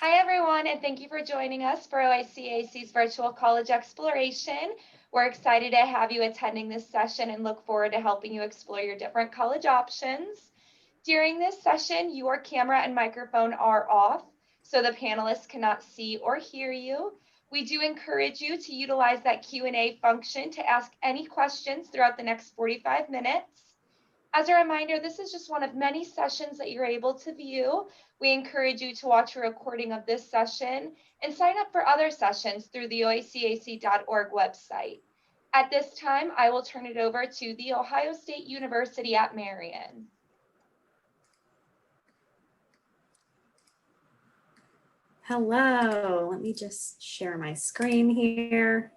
Hi, everyone, and thank you for joining us for OACAC's Virtual College Exploration. We're excited to have you attending this session and look forward to helping you explore your different college options. During this session, your camera and microphone are off, so the panelists cannot see or hear you. We do encourage you to utilize that Q&A function to ask any questions throughout the next 45 minutes. As a reminder, this is just one of many sessions that you're able to view. We encourage you to watch a recording of this session and sign up for other sessions through the oacac.org website. At this time, I will turn it over to the Ohio State University at Marion. Hello, let me just share my screen here.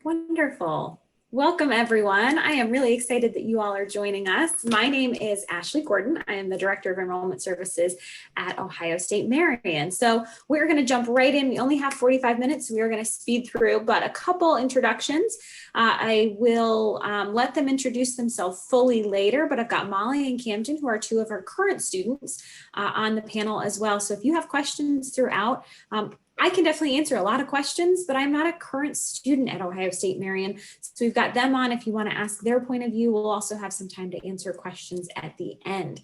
Wonderful. Welcome, everyone. I am really excited that you all are joining us. My name is Ashley Gordon. I am the Director of Enrollment Services at Ohio State Marion. So we're going to jump right in. We only have 45 minutes. So we are going to speed through, but a couple introductions. I will let them introduce themselves fully later, but I've got Molly and Camden, who are two of our current students on the panel as well. So if you have questions throughout, I can definitely answer a lot of questions, but I'm not a current student at Ohio State Marion. So we've got them on if you want to ask their point of view. We'll also have some time to answer questions at the end.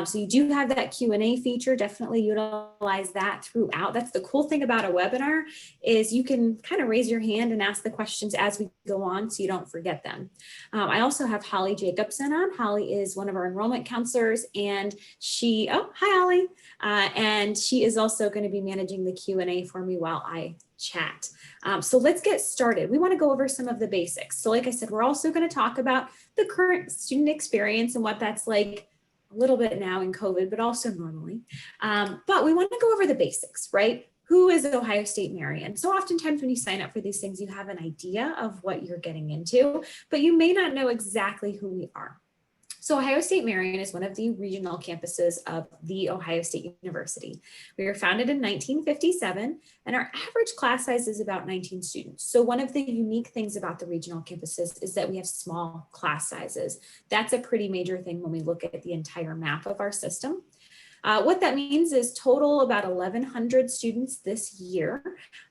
So you do have that Q&A feature. Definitely utilize that throughout. That's the cool thing about a webinar is you can kind of raise your hand and ask the questions as we go on so you don't forget them. I also have Holly Jacobson on. Holly is one of our enrollment counselors and she, oh, hi Holly. And she is also going to be managing the Q&A for me while I chat. So let's get started. We want to go over some of the basics. So like I said, we're also going to talk about the current student experience and what that's like a little bit now in COVID, but also normally. But we want to go over the basics, right? Who is Ohio State Marion? So oftentimes when you sign up for these things, you have an idea of what you're getting into, but you may not know exactly who we are. So Ohio State Marion is one of the regional campuses of the Ohio State University. We were founded in 1957 and our average class size is about 19 students. So one of the unique things about the regional campuses is that we have small class sizes. That's a pretty major thing when we look at the entire map of our system. What that means is total about 1,100 students this year.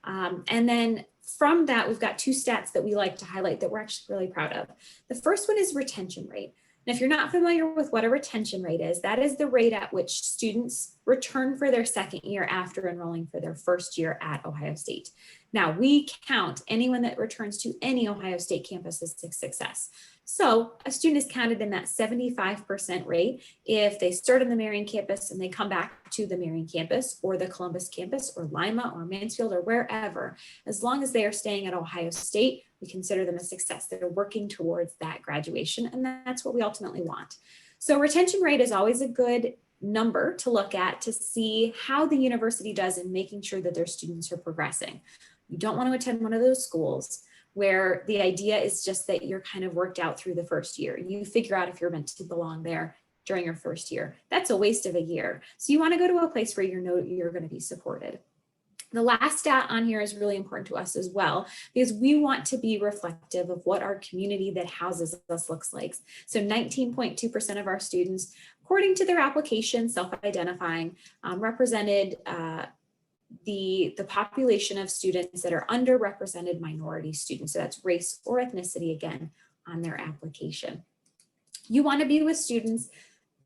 And then from that, we've got two stats that we like to highlight that we're actually really proud of. The first one is retention rate. And if you're not familiar with what a retention rate is, that is the rate at which students return for their second year after enrolling for their first year at Ohio State. Now, we count anyone that returns to any Ohio State campus as a success. So a student is counted in that 75% rate if they start on the Marion campus and they come back to the Marion campus or the Columbus campus or Lima or Mansfield or wherever. As long as they are staying at Ohio State, we consider them a success. They're working towards that graduation, and that's what we ultimately want. So retention rate is always a good number to look at to see how the university does in making sure that their students are progressing. You don't want to attend one of those schools where the idea is just that you're kind of worked out through the first year. You figure out if you're meant to belong there during your first year. That's a waste of a year. So you want to go to a place where you know you're going to be supported. The last stat on here is really important to us as well, because we want to be reflective of what our community that houses us looks like. So 19.2% of our students, according to their application, self-identifying, represented the population of students that are underrepresented minority students. So that's race or ethnicity, again, on their application. You want to be with students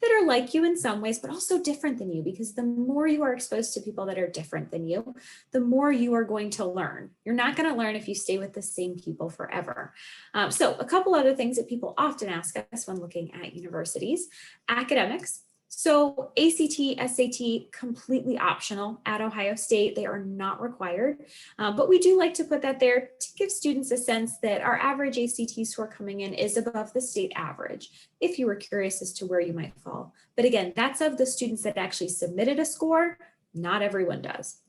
that are like you in some ways, but also different than you, because the more you are exposed to people that are different than you, the more you are going to learn. You're not going to learn if you stay with the same people forever. So a couple other things that people often ask us when looking at universities: academics. So ACT, SAT, completely optional at Ohio State. They are not required, but we do like to put that there to give students a sense that our average ACT score coming in is above the state average, if you were curious as to where you might fall. But again, that's of the students that actually submitted a score. Not everyone does.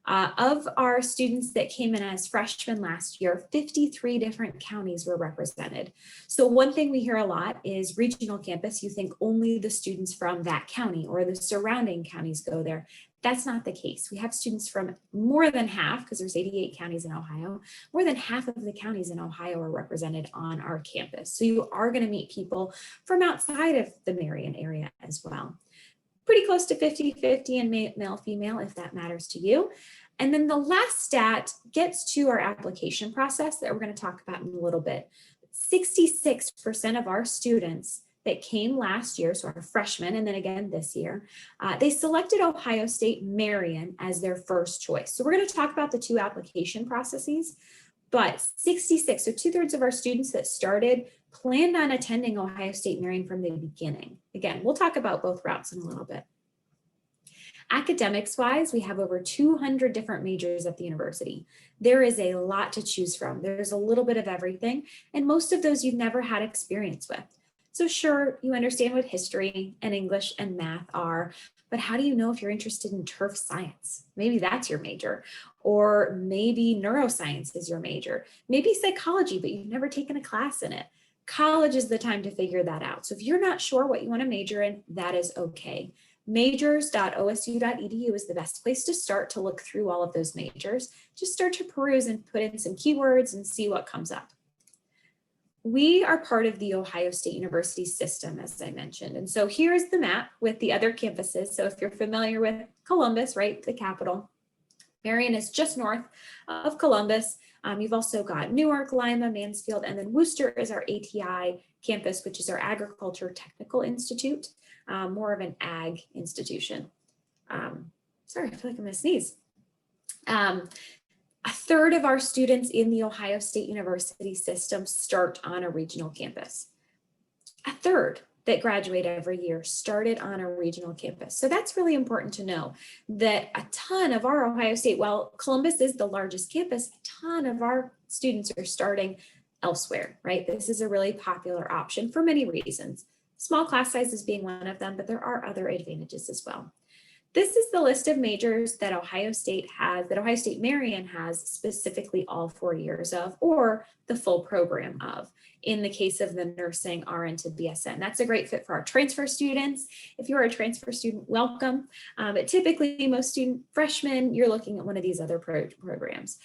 Of our students that came in as freshmen last year, 53 different counties were represented. So one thing we hear a lot is regional campus, you think only the students from that county or the surrounding counties go there. That's not the case. We have students from more than half, because there's 88 counties in Ohio, more than half of the counties in Ohio are represented on our campus. So you are going to meet people from outside of the Marion area as well. pretty close to 50-50 in male, female, if that matters to you. And then the last stat gets to our application process that we're going to talk about in a little bit. 66% of our students that came last year, so our freshmen, and then again this year, they selected Ohio State Marion as their first choice. So we're going to talk about the two application processes, but 66, so 2/3 of our students that started planned on attending Ohio State Marion from the beginning. Again, we'll talk about both routes in a little bit. Academics wise, we have over 200 different majors at the university. There is a lot to choose from. There's a little bit of everything, and most of those you've never had experience with. So sure, you understand what history and English and math are, but how do you know if you're interested in turf science? Maybe that's your major, or maybe neuroscience is your major, maybe psychology, but you've never taken a class in it. College is the time to figure that out. So if you're not sure what you want to major in, that is okay. Majors.osu.edu is the best place to start to look through all of those majors. Just start to peruse and put in some keywords and see what comes up. We are part of the Ohio State University system, as I mentioned. And so here's the map with the other campuses. So if you're familiar with Columbus, right, the capital, Marion is just north of Columbus. You've also got Newark, Lima, Mansfield, and then Worcester is our ATI campus, which is our Agriculture Technical Institute, more of an ag institution. Sorry, I feel like I'm gonna sneeze. 1/3 of our students in the Ohio State University system start on a regional campus. 1/3 that graduate every year started on a regional campus. So that's really important to know that a ton of our Ohio State, while Columbus is the largest campus, a ton of our students are starting elsewhere, right? This is a really popular option for many reasons. Small class sizes being one of them, but there are other advantages as well. This is the list of majors that Ohio State has, that Ohio State Marion has specifically all 4 years of, or the full program of. In the case of the nursing RN to BSN, that's a great fit for our transfer students. If you're a transfer student, welcome. But typically most freshmen, you're looking at one of these other programs.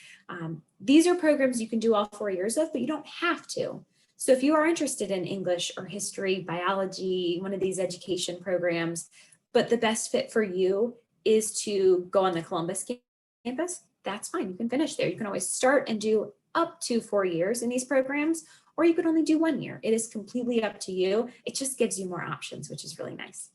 These are programs you can do all 4 years of, but you don't have to. So if you are interested in English or history, biology, one of these education programs, but the best fit for you is to go on the Columbus campus, that's fine. You can finish there. You can always start and do up to 4 years in these programs, or you could only do 1 year. It is completely up to you. It just gives you more options, which is really nice.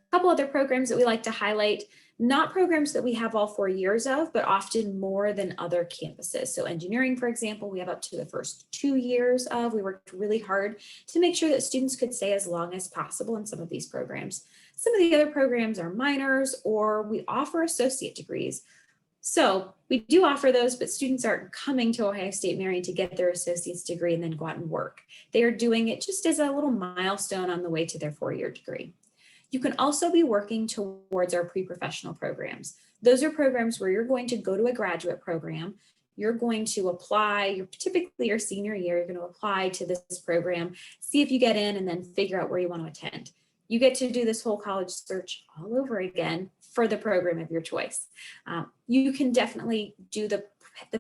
A couple other programs that we like to highlight, not programs that we have all 4 years of, but often more than other campuses. So engineering, for example, we have up to the first 2 years of. We worked really hard to make sure that students could stay as long as possible in some of these programs. Some of the other programs are minors, or we offer associate degrees. So we do offer those, but students aren't coming to Ohio State Marion to get their associate's degree and then go out and work. They are doing it just as a little milestone on the way to their 4-year degree. You can also be working towards our pre-professional programs. Those are programs where you're going to go to a graduate program. You're going to apply, typically your senior year, you're going to apply to this program, see if you get in, and then figure out where you want to attend. You get to do this whole college search all over again for the program of your choice. You can definitely do the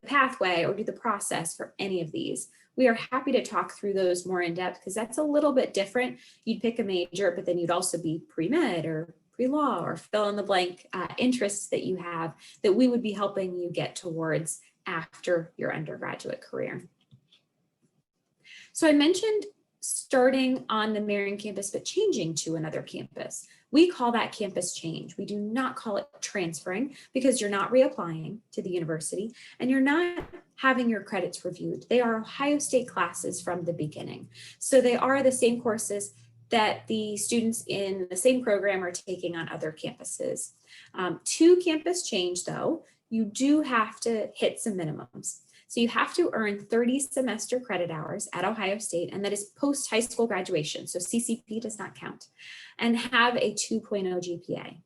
pathway or do the process for any of these. We are happy to talk through those more in depth because that's a little bit different. You'd pick a major, but then you'd also be pre-med or pre-law or fill in the blank interests that you have that we would be helping you get towards after your undergraduate career. So I mentioned starting on the Marion campus, but changing to another campus. We call that campus change. We do not call it transferring because you're not reapplying to the university and you're not having your credits reviewed. They are Ohio State classes from the beginning. So they are the same courses that the students in the same program are taking on other campuses. To campus change though, you do have to hit some minimums. So you have to earn 30 semester credit hours at Ohio State, and that is post high school graduation. So CCP does not count, and have a 2.0 GPA.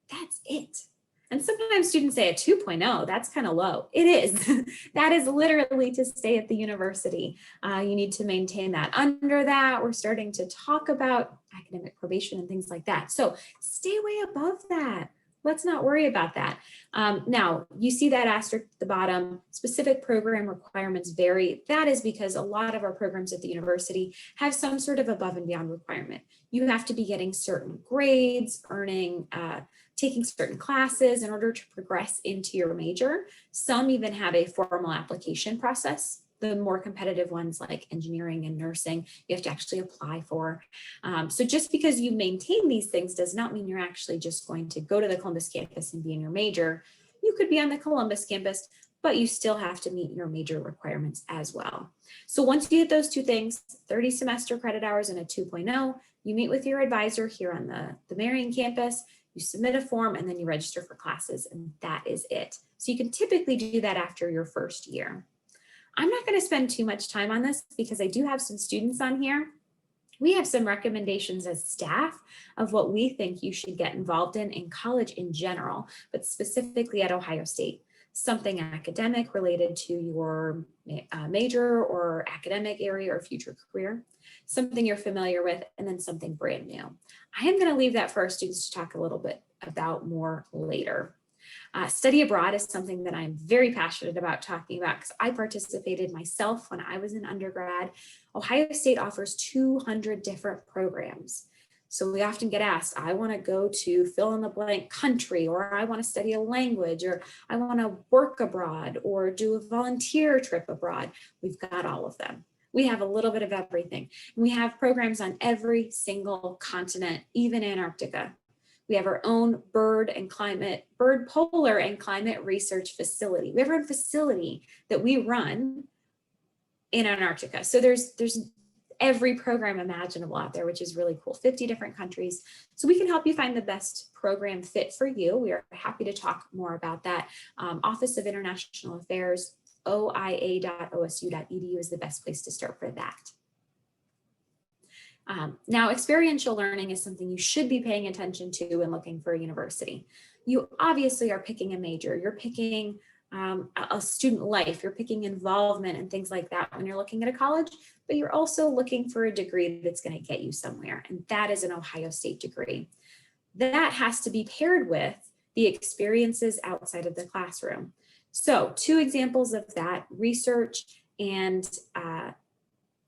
That's it. And sometimes students say a 2.0, that's kind of low. It is. That is literally to stay at the university. You need to maintain that. Under that, we're starting to talk about academic probation and things like that. So stay way above that. let's not worry about that. Now, you see that asterisk at the bottom, specific program requirements vary. That is because a lot of our programs at the university have some sort of above and beyond requirement. You have to be getting certain grades, taking certain classes in order to progress into your major. Some even have a formal application process. The more competitive ones like engineering and nursing, you have to actually apply for. So just because you maintain these things does not mean you're actually just going to go to the Columbus campus and be in your major. You could be on the Columbus campus, but you still have to meet your major requirements as well. So once you get those two things, 30 semester credit hours and a 2.0, you meet with your advisor here on the Marion campus, you submit a form, and then you register for classes, and that is it. So you can typically do that after your first year. I'm not going to spend too much time on this because I do have some students on here. We have some recommendations as staff of what we think you should get involved in college in general, but specifically at Ohio State. Something academic related to your major or academic area or future career, something you're familiar with, and then something brand new. I am going to leave that for our students to talk a little bit about more later. Study abroad is something that I'm very passionate about talking about because I participated myself when I was in undergrad. Ohio State offers 200 different programs. So we often get asked, I want to go to fill in the blank country, or I want to study a language, or I want to work abroad or do a volunteer trip abroad. Bird got all of them. We have a little bit of everything. And we have programs on every single continent, even Antarctica. We have our own bird polar and climate research facility. We have our own facility that we run in Antarctica. So there's every program imaginable out there, which is really cool. 50 different countries. So we can help you find the best program fit for you. We are happy to talk more about that. Office of International Affairs, oia.osu.edu is the best place to start for that. Now, experiential learning is something you should be paying attention to when looking for a university. You obviously are picking a major, you're picking a student life, you're picking involvement and things like that when you're looking at a college, but you're also looking for a degree that's going to get you somewhere, and that is an Ohio State degree. That has to be paired with the experiences outside of the classroom. So 2 examples of that, research and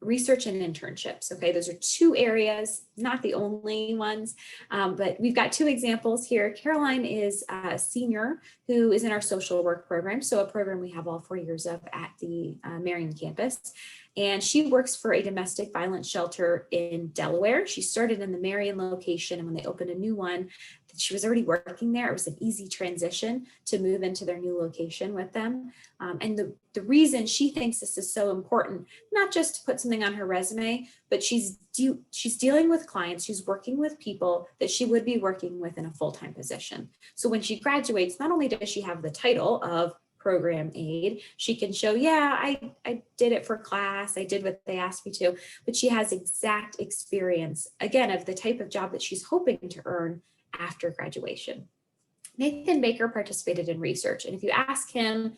internships. Okay, those are 2 areas, not the only ones, but we've got 2 examples here. Caroline is a senior who is in our social work program, so a program we have all 4 years of at the Marion campus. And she works for a domestic violence shelter in Delaware. She started in the Marion location, and when they opened a new one, she was already working there. It was an easy transition to move into their new location with them. And the reason she thinks this is so important, not just to put something on her resume, but she's dealing with clients, she's working with people that she would be working with in a full-time position. So when she graduates, not only does she have the title of program aide, she can show, yeah, I did it for class, I did what they asked me to, but she has exact experience, again, of the type of job that she's hoping to earn after graduation. Nathan Baker participated in research, and if you ask him,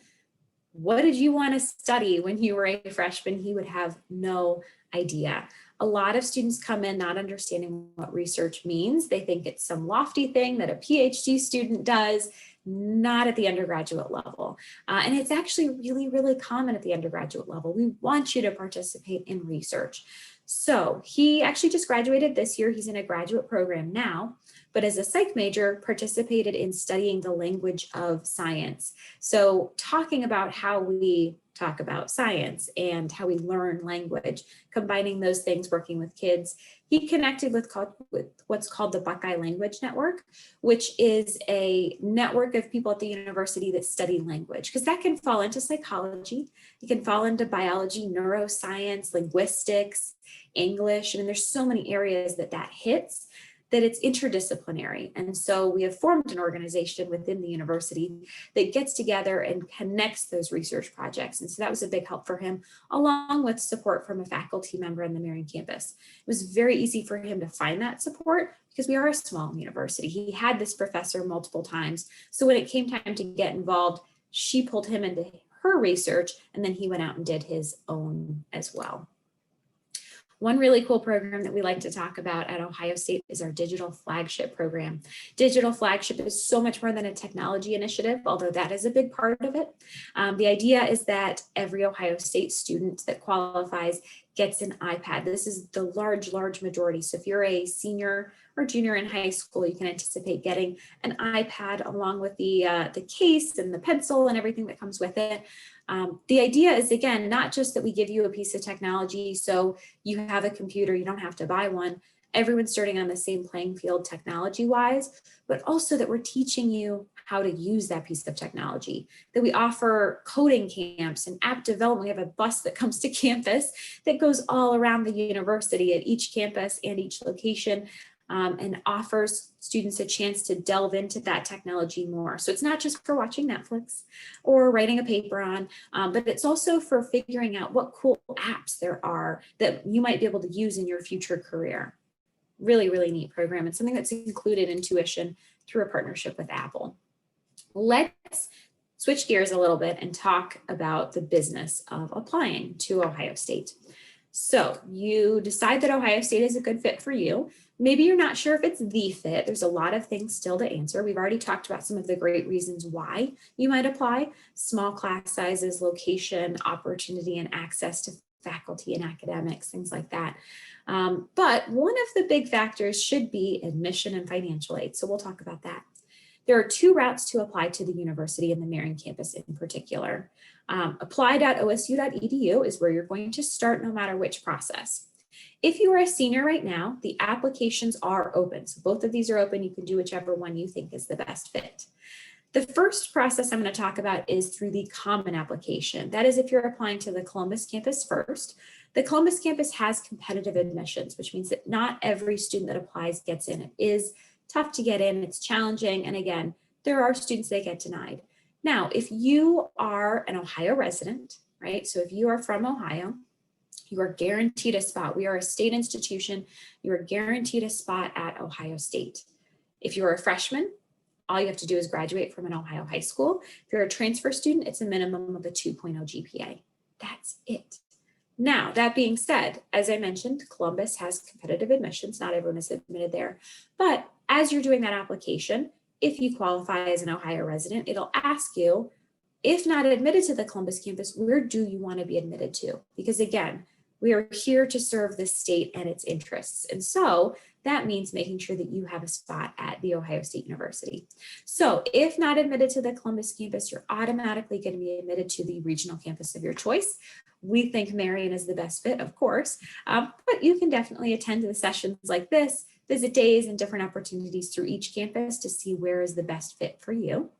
what did you want to study when you were a freshman, he would have no idea. A lot of students come in not understanding what research means. They think it's some lofty thing that a PhD student does, not at the undergraduate level. And it's actually really, really common at the undergraduate level. We want you to participate in research. So he actually just graduated this year. He's in a graduate program now, but as a psych major, participated in studying the language of science. So talking about how we talk about science and how we learn language, combining those things, working with kids. He connected with what's called the Buckeye Language Network, which is a network of people at the university that study language, because that can fall into psychology, it can fall into biology, neuroscience, linguistics, English. I mean, there's so many areas that hits, that it's interdisciplinary. And so we have formed an organization within the university that gets together and connects those research projects. And so that was a big help for him, along with support from a faculty member on the Marion campus. It was very easy for him to find that support because we are a small university. He had this professor multiple times. So when it came time to get involved, she pulled him into her research, and then he went out and did his own as well. One really cool program that we like to talk about at Ohio State is our Digital Flagship program. Digital Flagship is so much more than a technology initiative, although that is a big part of it. The idea is that every Ohio State student that qualifies gets an iPad. This is the large majority. So if you're a senior or junior in high school, you can anticipate getting an iPad along with the case and the pencil and everything that comes with it. The idea is, again, not just that we give you a piece of technology so you have a computer, you don't have to buy one. Everyone's starting on the same playing field technology-wise, but also that we're teaching you how to use that piece of technology, that we offer coding camps and app development. We have a bus that comes to campus that goes all around the university at each campus and each location, and offers students a chance to delve into that technology more. So it's not just for watching Netflix or writing a paper on, but it's also for figuring out what cool apps there are that you might be able to use in your future career. Really, really neat program. It's something that's included in tuition through a partnership with Apple. Let's switch gears a little bit and talk about the business of applying to Ohio State. So you decide that Ohio State is a good fit for you. Maybe you're not sure if it's the fit. There's a lot of things still to answer. We've already talked about some of the great reasons why you might apply: small class sizes, location, opportunity, and access to faculty and academics, things like that. But one of the big factors should be admission and financial aid. So we'll talk about that. There are two routes to apply to the university and the Marion campus in particular. Apply.osu.edu is where you're going to start no matter which process. If you are a senior right now, the applications are open. So both of these are open. You can do whichever one you think is the best fit. The first process I'm going to talk about is through the common application. That is if you're applying to the Columbus campus first. The Columbus campus has competitive admissions, which means that not every student that applies gets in. It is tough to get in, it's challenging, and again, there are students that get denied. Now, if you are an Ohio resident, right, so if you are from Ohio, you are guaranteed a spot. We are a state institution. You are guaranteed a spot at Ohio State. If you're a freshman, all you have to do is graduate from an Ohio high school. If you're a transfer student, it's a minimum of a 2.0 GPA. That's it. Now, that being said, as I mentioned, Columbus has competitive admissions. Not everyone is admitted there. But as you're doing that application, if you qualify as an Ohio resident, it'll ask you, if not admitted to the Columbus campus, where do you want to be admitted to? Because again, we are here to serve the state and its interests. And so that means making sure that you have a spot at the Ohio State University. So if not admitted to the Columbus campus, you're automatically going to be admitted to the regional campus of your choice. We think Marion is the best fit, of course, but you can definitely attend the sessions like this, visit days and different opportunities through each campus to see where is the best fit for you.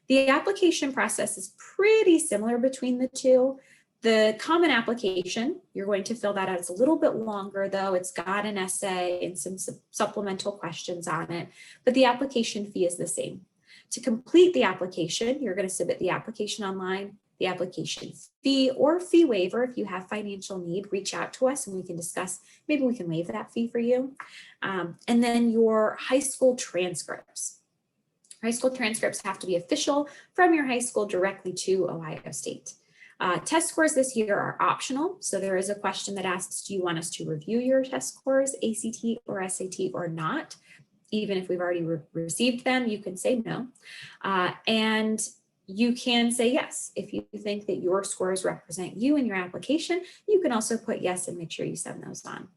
The application process is pretty similar between the two. The common application, you're going to fill that out. It's a little bit longer though. It's got an essay and some supplemental questions on it, but the application fee is the same. To complete the application, you're going to submit the application online. The application fee or fee waiver, if you have financial need, reach out to us and we can discuss, maybe we can waive that fee for you. And then your high school transcripts. High school transcripts have to be official from your high school directly to Ohio State. Test scores this year are optional. So there is a question that asks, do you want us to review your test scores, ACT or SAT or not? Even if we've already received them, you can say no. And you can say yes. If you think that your scores represent you in your application, you can also put yes and make sure you send those on.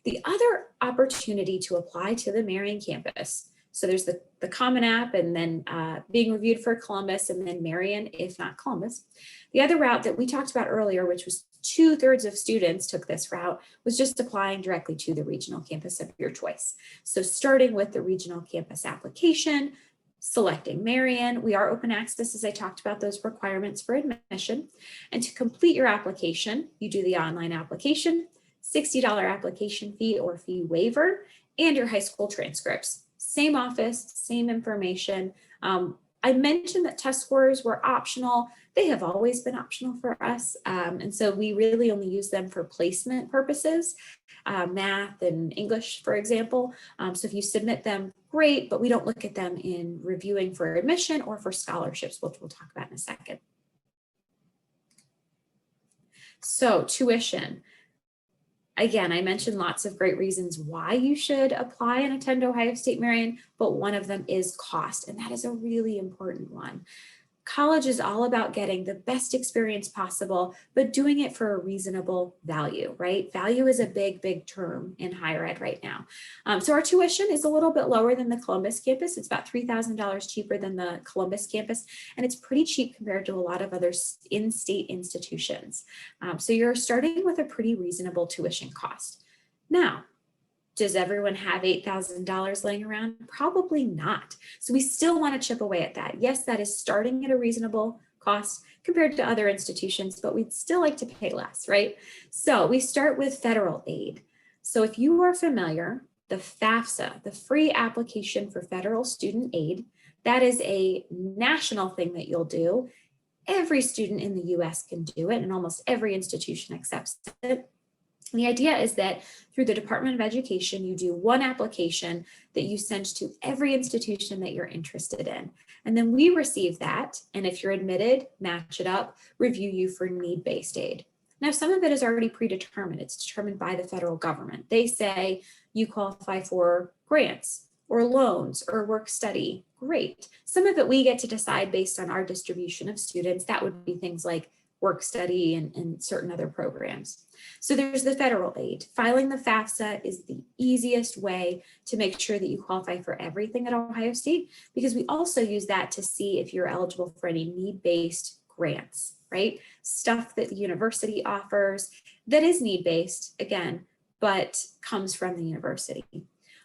The other opportunity to apply to the Marion campus, so there's the common app and then being reviewed for Columbus and then Marion, if not Columbus. The other route that we talked about earlier, which was 2/3 of students took this route, was just applying directly to the regional campus of your choice. So starting with the regional campus application, selecting Marion, we are open access, as I talked about those requirements for admission. And to complete your application, you do the online application, $60 application fee or fee waiver, and your high school transcripts. Same office, same information. I mentioned that test scores were optional. They have always been optional for us. And so we really only use them for placement purposes, math and English, for example. So if you submit them, great, but we don't look at them in reviewing for admission or for scholarships, which we'll talk about in a second. So tuition. Again, I mentioned lots of great reasons why you should apply and attend Ohio State Marion, but one of them is cost, and that is a really important one. College is all about getting the best experience possible, but doing it for a reasonable value, right? Value is a big, big term in higher ed right now. So our tuition is a little bit lower than the Columbus campus. It's about $3,000 cheaper than the Columbus campus, and it's pretty cheap compared to a lot of other in-state institutions. So you're starting with a pretty reasonable tuition cost. Now, does everyone have $8,000 laying around? Probably not. So we still want to chip away at that. Yes, that is starting at a reasonable cost compared to other institutions, but we'd still like to pay less, right? So we start with federal aid. So if you are familiar, the FAFSA, the free application for federal student aid, that is a national thing that you'll do. Every student in the US can do it, and almost every institution accepts it. The idea is that through the Department of Education, you do one application that you send to every institution that you're interested in. And then we receive that, and if you're admitted, match it up, review you for need-based aid. Now, some of it is already predetermined. It's determined by the federal government. They say you qualify for grants or loans or work study. Great. Some of it we get to decide based on our distribution of students. That would be things like work study and certain other programs. So there's the federal aid. Filing the FAFSA is the easiest way to make sure that you qualify for everything at Ohio State, because we also use that to see if you're eligible for any need-based grants, right? Stuff that the university offers that is need-based, again, but comes from the university.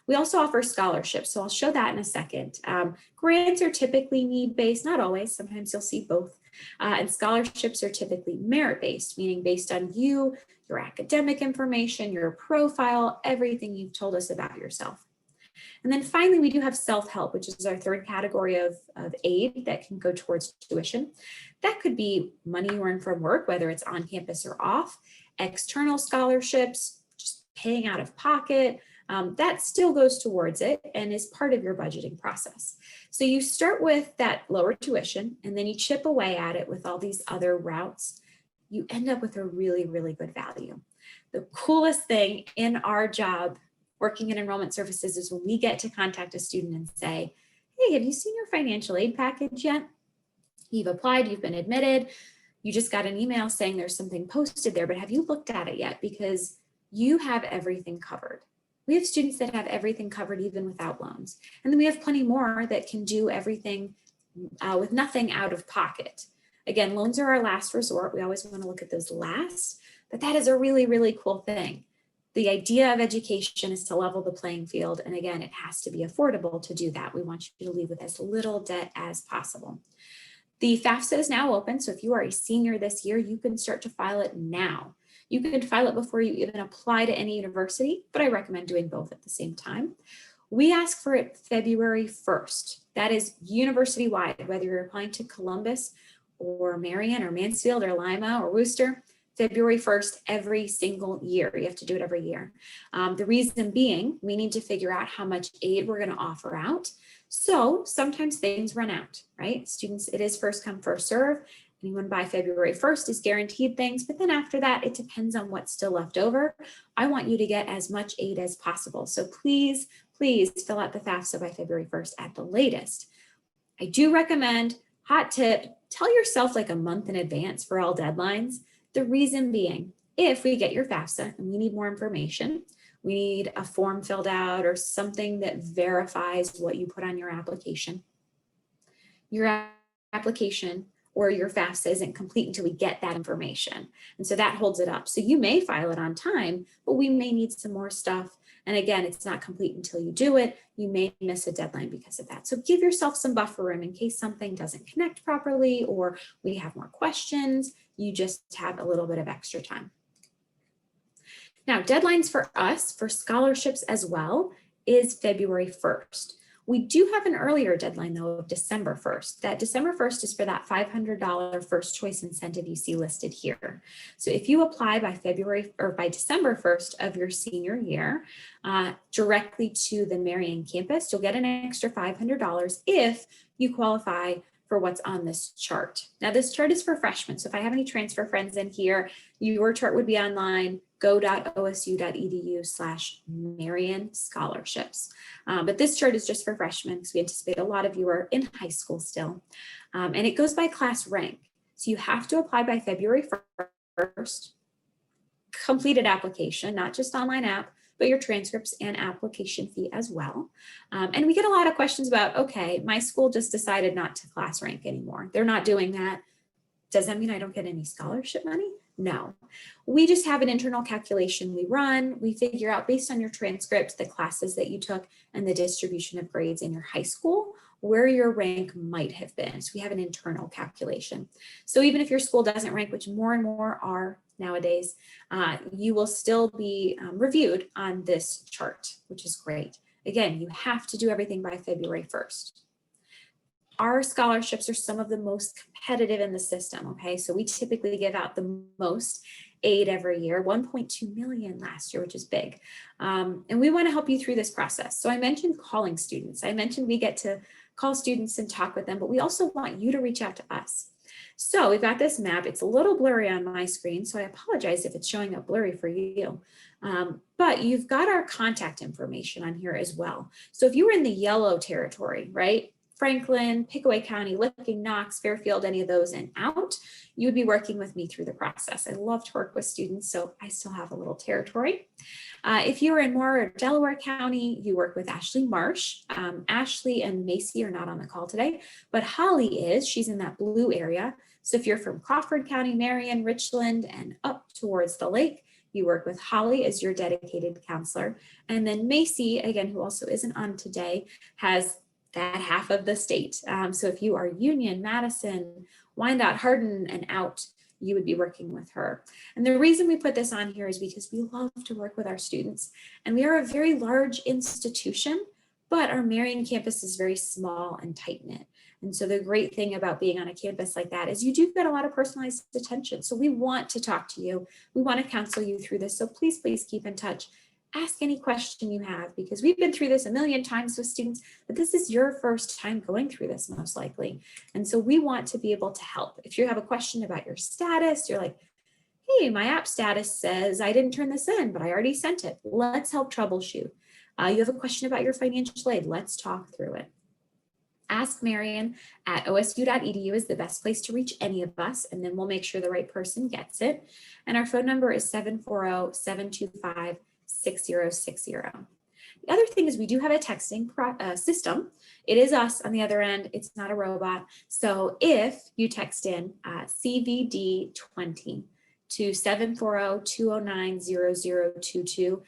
We also offer scholarships, so I'll show that in a second. Grants are typically need-based, not always, sometimes you'll see both. And scholarships are typically merit-based, meaning based on you, your academic information, your profile, everything you've told us about yourself. And then finally, we do have self-help, which is our third category of aid that can go towards tuition. That could be money you earn from work, whether it's on campus or off, external scholarships, just paying out of pocket. That still goes towards it and is part of your budgeting process. So you start with that lower tuition and then you chip away at it with all these other routes. You end up with a really, really good value. The coolest thing in our job working in enrollment services is when we get to contact a student and say, hey, have you seen your financial aid package yet? You've applied, you've been admitted, you just got an email saying there's something posted there, but have you looked at it yet? Because you have everything covered. We have students that have everything covered even without loans. And then we have plenty more that can do everything with nothing out of pocket. Again, loans are our last resort. We always want to look at those last, but that is a really, really cool thing. The idea of education is to level the playing field. And again, it has to be affordable to do that. We want you to leave with as little debt as possible. The FAFSA is now open. So if you are a senior this year, you can start to file it now. You can file it before you even apply to any university, but I recommend doing both at the same time. We ask for it February 1st. That is university-wide, whether you're applying to Columbus or Marion or Mansfield or Lima or Worcester, February 1st every single year. You have to do it every year. The reason being, we need to figure out how much aid we're going to offer out. So sometimes things run out, right? Students, it is first come, first serve. Anyone by February 1st is guaranteed things, but then after that, it depends on what's still left over. I want you to get as much aid as possible. So please, please fill out the FAFSA by February 1st at the latest. I do recommend, hot tip, tell yourself like a month in advance for all deadlines. The reason being, if we get your FAFSA and we need more information, we need a form filled out or something that verifies what you put on your application or your FAFSA isn't complete until we get that information. And so that holds it up. So you may file it on time, but we may need some more stuff. And again, it's not complete until you do it. You may miss a deadline because of that. So give yourself some buffer room in case something doesn't connect properly or we have more questions. You just have a little bit of extra time. Now, deadlines for us for scholarships as well is February 1st. We do have an earlier deadline though of December 1st. That December 1st is for that $500 first choice incentive you see listed here. So if you apply by December 1st of your senior year directly to the Marion campus, you'll get an extra $500 if you qualify for what's on this chart. Now this chart is for freshmen. So if I have any transfer friends in here, your chart would be online. go.osu.edu/Marion scholarships. But this chart is just for freshmen because we anticipate a lot of you are in high school still. And it goes by class rank. So you have to apply by February 1st, completed application, not just online app, but your transcripts and application fee as well. And we get a lot of questions about, okay, my school just decided not to class rank anymore. They're not doing that. Does that mean I don't get any scholarship money? No, we just have an internal calculation we run. We figure out based on your transcript, the classes that you took and the distribution of grades in your high school, where your rank might have been. So we have an internal calculation. So even if your school doesn't rank, which more and more are nowadays, you will still be reviewed on this chart, which is great. Again, you have to do everything by February 1st. Our scholarships are some of the most competitive in the system, okay? So we typically give out the most aid every year, 1.2 million last year, which is big. And we wanna help you through this process. So I mentioned calling students. I mentioned we get to call students and talk with them, but we also want you to reach out to us. So we've got this map. It's a little blurry on my screen, so I apologize if it's showing up blurry for you. But you've got our contact information on here as well. So if you were in the yellow territory, right? Franklin, Pickaway County, Licking, Knox, Fairfield, any of those and out, you would be working with me through the process. I love to work with students, so I still have a little territory. If you are in Moore or Delaware County, you work with Ashley Marsh. Ashley and Macy are not on the call today, but Holly is. She's in that blue area. So if you're from Crawford County, Marion, Richland, and up towards the lake, you work with Holly as your dedicated counselor. And then Macy, again, who also isn't on today, has that half of the state. So if you are Union, Madison, Wyandotte, Hardin, and out, you would be working with her. And the reason we put this on here is because we love to work with our students. And we are a very large institution, but our Marion campus is very small and tight-knit. And so the great thing about being on a campus like that is you do get a lot of personalized attention. So we want to talk to you. We want to counsel you through this. So please, please keep in touch. Ask any question you have, because we've been through this a million times with students, but this is your first time going through this most likely. And so we want to be able to help. If you have a question about your status, you're like, hey, my app status says I didn't turn this in, but I already sent it. Let's help troubleshoot. You have a question about your financial aid. Let's talk through it. Ask Marion at osu.edu is the best place to reach any of us, and then we'll make sure the right person gets it. And our phone number is 740-725-6060. The other thing is we do have a texting system. It is us on the other end. It's not a robot. So if you text in CVD20 to 740-209-0022,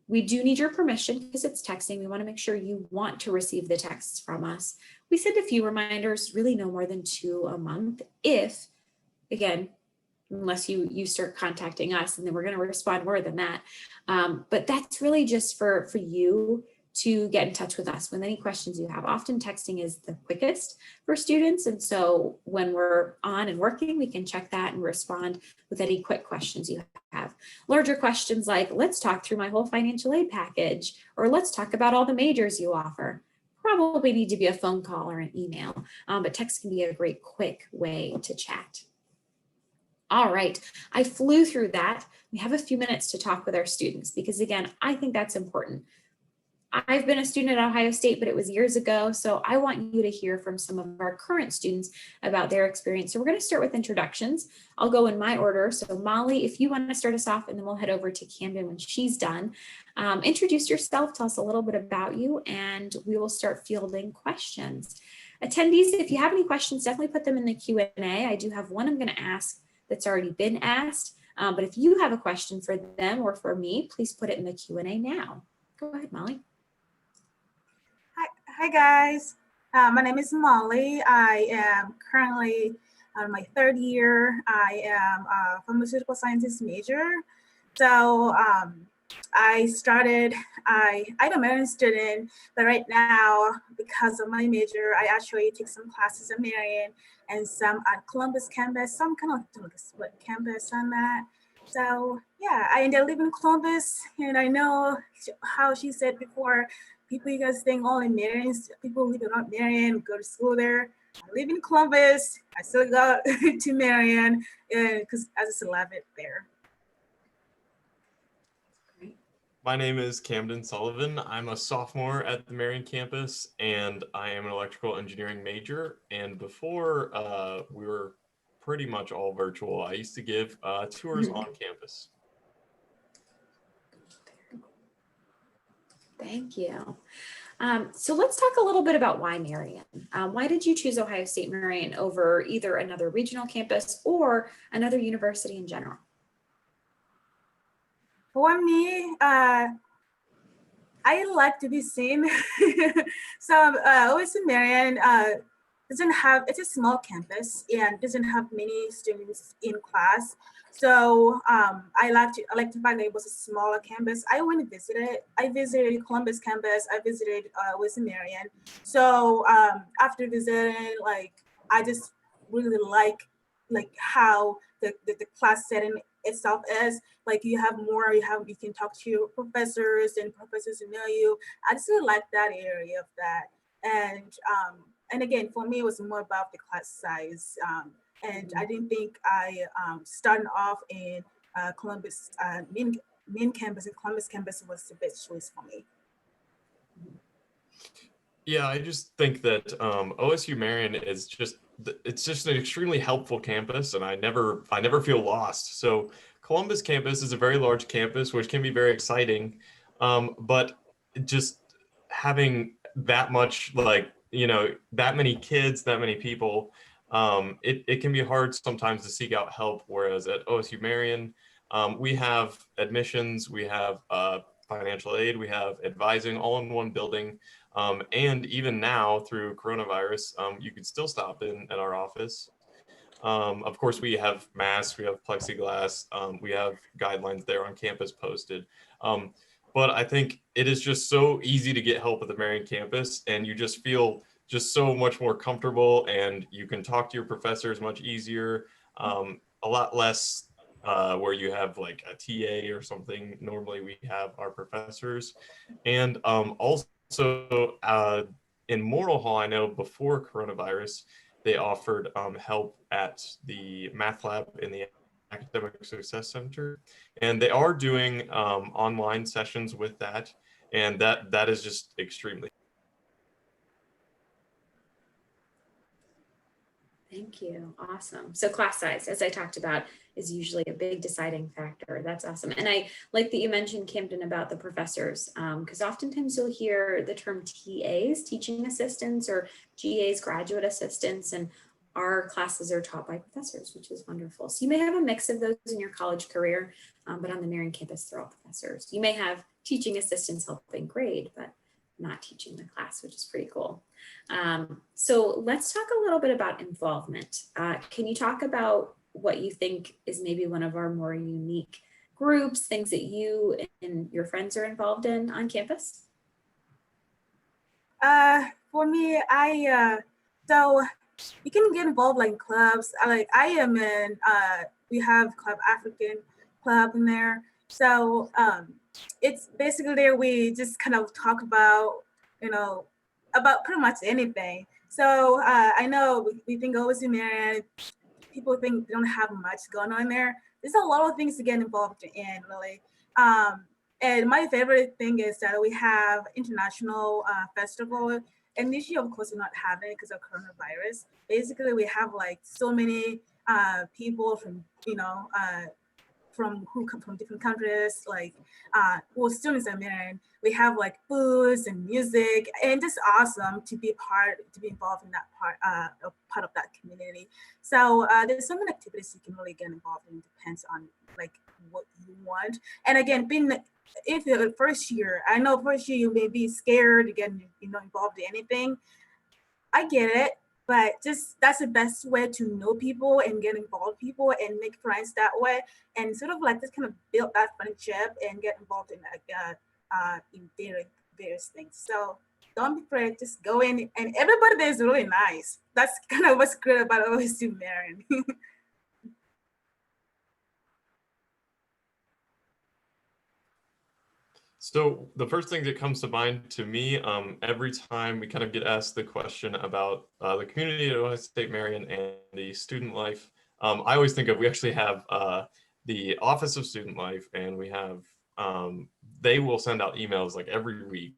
we do need your permission because it's texting. We want to make sure you want to receive the texts from us. We send a few reminders, really no more than 2 a month. If, again, unless you start contacting us, and then we're going to respond more than that. But that's really just for you to get in touch with us with any questions you have. Often texting is the quickest for students. And so when we're on and working, we can check that and respond with any quick questions you have. Larger questions like, let's talk through my whole financial aid package, or let's talk about all the majors you offer. Probably need to be a phone call or an email, but text can be a great quick way to chat. All right, I flew through that. We have a few minutes to talk with our students because, again, I think that's important. I've been a student at Ohio State, but it was years ago. So I want you to hear from some of our current students about their experience. So we're going to start with introductions. I'll go in my order. So Molly, if you want to start us off, and then we'll head over to Camden when she's done. Introduce yourself, tell us a little bit about you, and we will start fielding questions. Attendees, if you have any questions, definitely put them in the Q&A. I do have one I'm going to ask that's already been asked. But if you have a question for them or for me, please put it in the Q&A now. Go ahead, Molly. Hi guys, my name is Molly. I am currently in my 3rd year. I am a pharmaceutical sciences major. So I'm a Marion student, but right now, because of my major, I actually take some classes at Marion and some at Columbus campus, some kind of doing a split campus on that. So yeah, I ended up living in Columbus, and I know how she said before, people you guys think all in Marion, people live around Marion, go to school there. I live in Columbus. I still go to Marion because I just love it there. My name is Camden Sullivan. I'm a sophomore at the Marion campus, and I am an electrical engineering major. And before we were pretty much all virtual, I used to give tours on campus. Thank you. So let's talk a little bit about why Marion. Why did you choose Ohio State Marion over either another regional campus or another university in general? For me, I like to be seen. So OACAC Marion doesn't have, it's a small campus and doesn't have many students in class. So I like to find that it was a smaller campus. I went to visit it. I visited Columbus campus. I visited OACAC Marion. So after visiting, like I just really like how the class setting itself is. Like you can talk to your professors and professors know you. I just really like that area of that. And again, for me, it was more about the class size. And I didn't think I starting off in Columbus main campus and Columbus campus was the best choice for me. Yeah, I just think that OSU Marion is it's just an extremely helpful campus, and I never feel lost. So Columbus campus is a very large campus, which can be very exciting, but just having that much, like, that many kids, that many people, it can be hard sometimes to seek out help. Whereas at OSU Marion, we have admissions, we have financial aid, we have advising all in one building. And even now through coronavirus, you can still stop in at our office. Of course, we have masks, we have plexiglass, we have guidelines there on campus posted. But I think it is just so easy to get help at the Marion campus, and you just feel just so much more comfortable, and you can talk to your professors much easier, a lot less where you have like a TA or something. Normally we have our professors. And also in Moral Hall, I know before coronavirus, they offered help at the math lab in the Academic Success Center, and they are doing online sessions with that, and that is just extremely. Thank you. Awesome. So class size, as I talked about, is usually a big deciding factor. That's awesome. And I like that you mentioned, Camden, about the professors, because oftentimes you'll hear the term TAs, teaching assistants, or GAs, graduate assistants, and our classes are taught by professors, which is wonderful. So you may have a mix of those in your college career, but on the Marion campus, they're all professors. You may have teaching assistants helping grade, but not teaching the class, which is pretty cool. So let's talk a little bit about involvement. Can you talk about what you think is maybe one of our more unique groups, things that you and your friends are involved in on campus? For me, so you can get involved like clubs. I am in, we have Club African Club in there. So it's basically there we just kind of talk about, about pretty much anything. So I know we think OSU Marion, people think they don't have much going on there. There's a lot of things to get involved in, really. And my favorite thing is that we have international festival. And this year, of course, we're not having it because of coronavirus. Basically, we have like so many people from, who come from different countries, like students at Marion. We have like foods and music, and just awesome to be involved in that part of that community. So there's so many activities you can really get involved in. Depends on like what you want. And again, if you're the first year, I know first year you may be scared to get involved in anything. I get it. But just that's the best way to know people and get involved with people and make friends that way, and sort of like just kind of build that friendship and get involved in various things. So don't be afraid, just go in, and everybody there is really nice. That's kind of what's great about OSU Marion. So the first thing that comes to mind to me, every time we kind of get asked the question about the community at Ohio State Marion and the student life, I always think of, we actually have the Office of Student Life, and we have they will send out emails like every week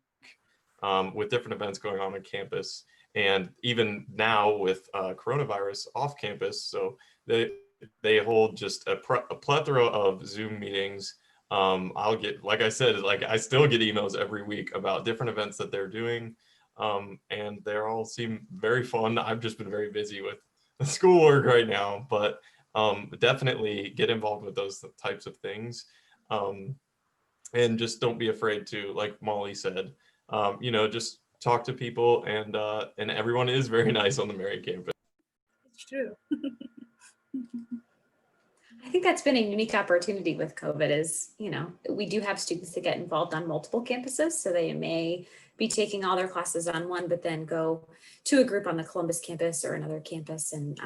with different events going on campus. And even now with coronavirus off campus, so they hold just a plethora of Zoom meetings. I'll get, like I said, like I still get emails every week about different events that they're doing. And they all seem very fun. I've just been very busy with schoolwork right now, but definitely get involved with those types of things. And just don't be afraid to, like Molly said, just talk to people, and everyone is very nice on the Marion campus. It's true. I think that's been a unique opportunity with COVID is, we do have students that get involved on multiple campuses. So they may be taking all their classes on one, but then go to a group on the Columbus campus or another campus. And,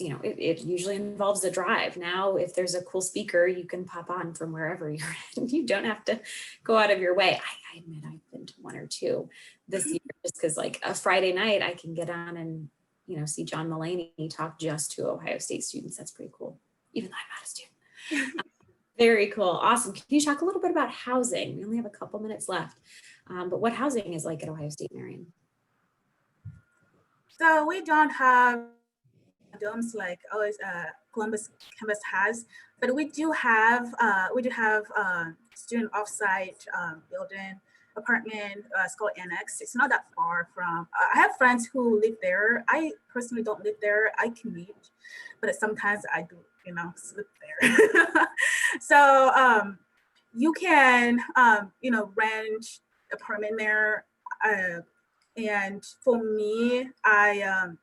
it usually involves a drive. Now, if there's a cool speaker, you can pop on from wherever you're in. You don't have to go out of your way. I admit I've been to one or two this year just because like a Friday night, I can get on and, see John Mulaney talk just to Ohio State students. That's pretty cool. Even though I'm not a student. Very cool. Awesome. Can you talk a little bit about housing? We only have a couple minutes left, but what housing is like at Ohio State Marion? So we don't have domes like always Columbus campus has, but we do have student offsite building, apartment, school annex. It's not that far from. I have friends who live there. I personally don't live there. I commute, but sometimes I do, sleep there. So you can, rent apartment there. And for me, I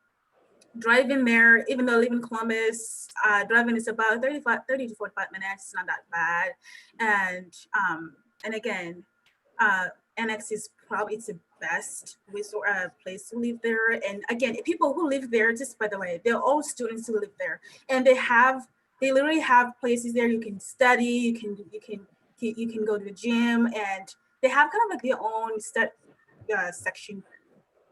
driving there, even though I live in Columbus, driving is about 30 to 45 minutes. It's not that bad. And again, annex is probably the best place to live there. And again, people who live there, just by the way, they're all students who live there, and they literally have places there you can study, you can go to the gym, and they have kind of like their own section,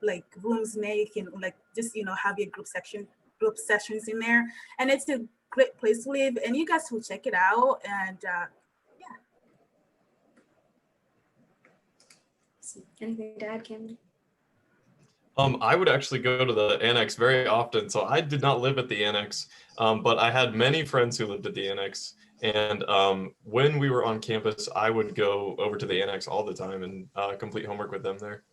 like rooms in there. You can like just have your group sessions in there, and it's a great place to live. And you guys will check it out. And Anything to add, Cameron? I would actually go to the annex very often. So I did not live at the annex, but I had many friends who lived at the annex. And when we were on campus, I would go over to the annex all the time and complete homework with them there.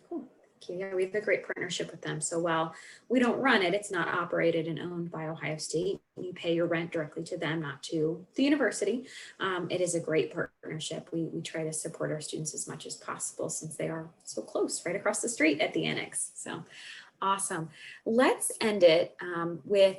Cool. Thank you. Yeah, we have a great partnership with them. So while we don't run it, it's not operated and owned by Ohio State. You pay your rent directly to them, not to the university. It is a great partnership. We try to support our students as much as possible since they are so close, right across the street at the annex. So awesome. Let's end it with,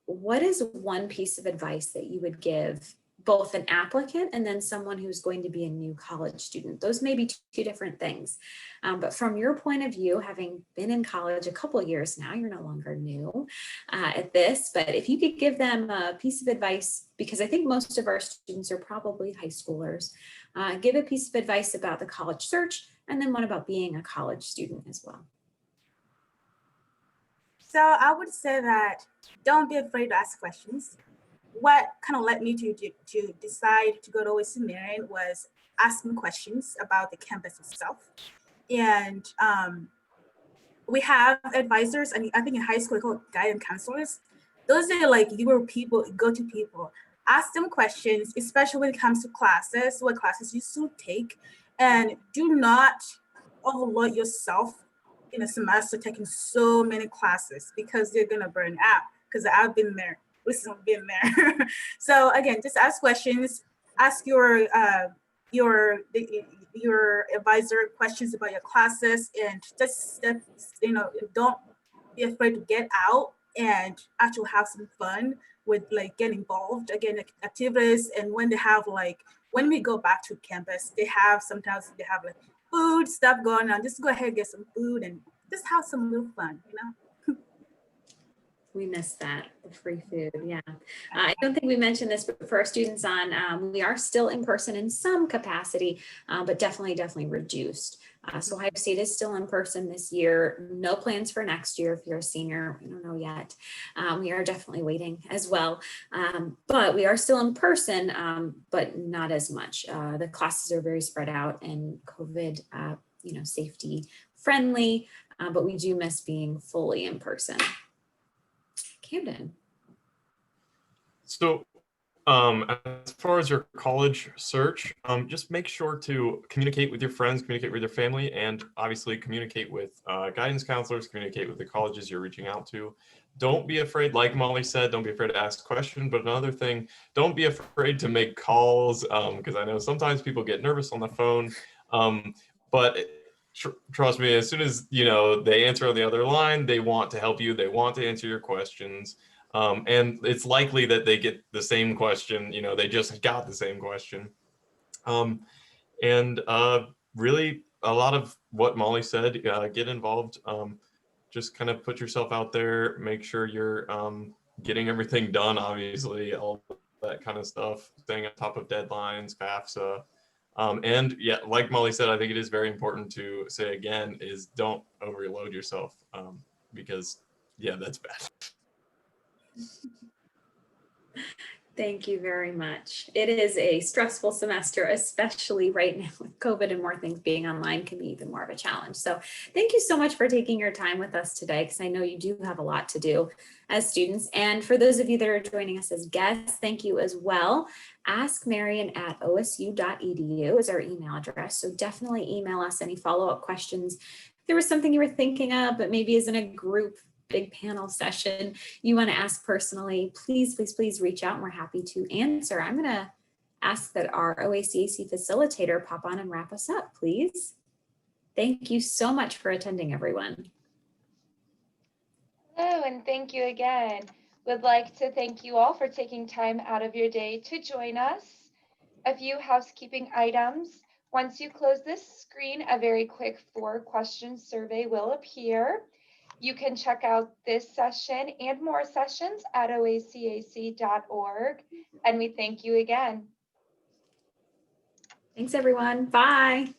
what is one piece of advice that you would give both an applicant and then someone who's going to be a new college student? Those may be two different things, but from your point of view, having been in college a couple of years now, you're no longer new at this, but if you could give them a piece of advice, because I think most of our students are probably high schoolers, give a piece of advice about the college search, and then one about being a college student as well. So I would say that don't be afraid to ask questions. What kind of led me to decide to go to OACAC Marion was asking questions about the campus itself. And we have advisors, and I think in high school, called guidance counselors. Those are like your people, go-to people. Ask them questions, especially when it comes to classes, what classes you should take, and do not overload yourself in a semester taking so many classes, because you're gonna burn out. Because I've been there, listen, I've been there. So again, just ask questions, ask your advisor questions about your classes, and just don't be afraid to get out and actually have some fun with like get involved again activities. And when they have when we go back to campus, sometimes they have like food stuff going on. Just go ahead and get some food and just have some little fun, We missed that, the free food, yeah. I don't think we mentioned this, but for our students on, we are still in person in some capacity, but definitely reduced. So Ohio State is still in person this year. No plans for next year. If you're a senior, we don't know yet. We are definitely waiting as well, but we are still in person, but not as much. The classes are very spread out and COVID, safety friendly, but we do miss being fully in person. Camden. So as far as your college search, just make sure to communicate with your friends, communicate with your family, and obviously communicate with guidance counselors, communicate with the colleges you're reaching out to. Don't be afraid, like Molly said, don't be afraid to ask questions. But another thing, don't be afraid to make calls, because I know sometimes people get nervous on the phone. But trust me, as soon as they answer on the other line, they want to help you, they want to answer your questions. And it's likely that they get the same question, they just got the same question. And really a lot of what Molly said, get involved, just kind of put yourself out there, make sure you're getting everything done, obviously, all that kind of stuff, staying on top of deadlines, FAFSA. And yeah, like Molly said, I think it is very important to say again, is don't overload yourself, because yeah, that's bad. Thank you very much. It is a stressful semester, especially right now with COVID and more things being online can be even more of a challenge. So thank you so much for taking your time with us today, because I know you do have a lot to do as students. And for those of you that are joining us as guests, thank you as well. askmarion@osu.edu is our email address. So definitely email us any follow-up questions. If there was something you were thinking of, but maybe isn't a group big panel session you want to ask personally, please reach out and we're happy to answer. I'm going to ask that our OACAC facilitator pop on and wrap us up, please. Thank you so much for attending, everyone. Hello, and thank you again. Would like to thank you all for taking time out of your day to join us. A few housekeeping items. Once you close this screen, a very quick 4-question survey will appear. You can check out this session and more sessions at oacac.org. And we thank you again. Thanks, everyone. Bye.